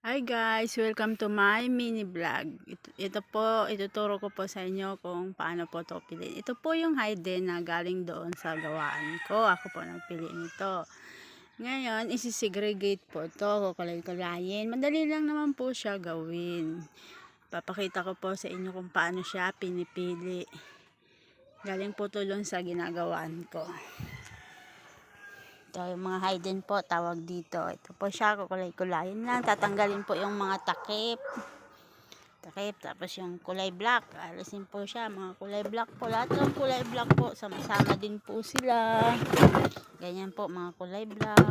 Hi guys, welcome to my mini vlog. Ito po, ituturo ko po sa inyo kung paano po ito piliin. Ito po yung hide na galing doon sa gawaan ko. Ako po nagpili nito. Ngayon, isi-segregate po ito. Kukulay-kulayin. Madali lang naman po siya gawin. Papakita ko po sa inyo kung paano siya pinipili. Galing po tulong sa ginagawaan ko. Ito yung mga hidden po, tawag dito. Ito po siya, kukulay-kulayin lang. Tatanggalin po yung mga takip. Tapos yung kulay black. Alisin po siya, mga kulay black po. Lahat ng kulay black po, sama-sama din po sila. Ganyan po, mga kulay black.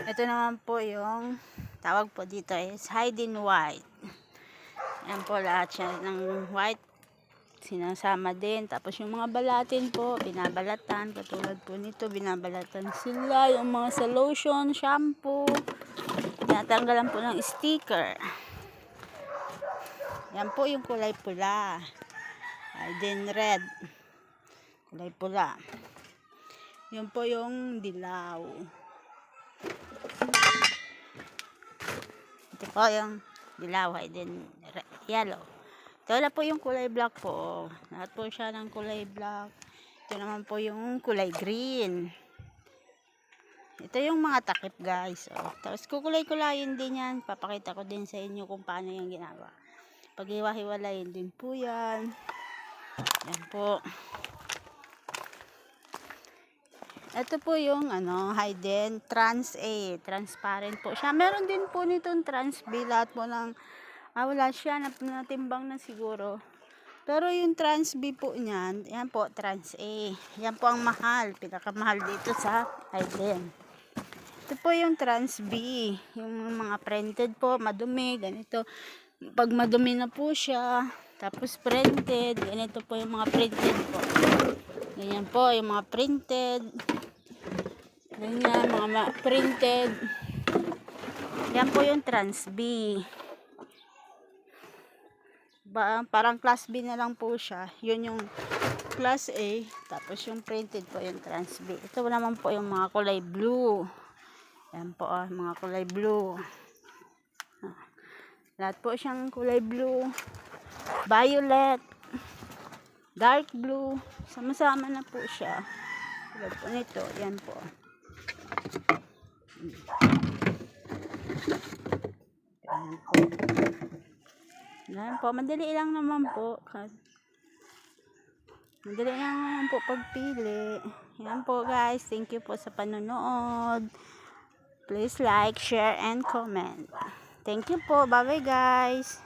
Ito naman po yung, tawag po dito is hidden white. Yan po, lahat siya ng white. Sinasama din. Tapos yung mga balatin po, binabalatan. Katulad po nito, binabalatan sila. Yung mga sa lotion, shampoo. Tinatanggalan po ng sticker. Yan po yung kulay pula. Hidden red. Kulay pula. Yun po yung dilaw. Ito po yung dilaw, hidden yellow. Ito na po yung kulay black po. Lahat po siya ng kulay black. Ito naman po yung kulay green. Ito yung mga takip guys. Tapos kukulay-kulayin din yan. Papakita ko din sa inyo kung paano yung ginagawa. Pag-iwa-hiwalayin din po yan. Yan po. Ito po yung hidden trans A. Transparent po siya. Meron din po nitong trans B. Lahat po ng wala siya, natimbang na siguro. Pero yung trans B po niyan, yan po, trans A. Yan po ang mahal, pinakamahal dito sa hidden. Ito po yung trans B. Yung mga printed po, madumi, ganito. Pag madumi na po siya, tapos printed, ganito po yung mga printed po. Ganyan po, yung mga printed. Ganyan, mga printed. Yan po yung trans B. Parang class B na lang po siya. Yun yung class A. Tapos yung printed po yung trans B. Ito naman po yung mga kulay blue. Yan po mga kulay blue. Lahat po siyang kulay blue. Violet. Dark blue. Sama-sama na po siya. Tulad po nito. Yan po. Yan po. Yan po, madali lang naman po. Madali lang naman po pagpili. Yan po guys, thank you po sa panonood. Please like, share, and comment. Thank you po, bye bye guys.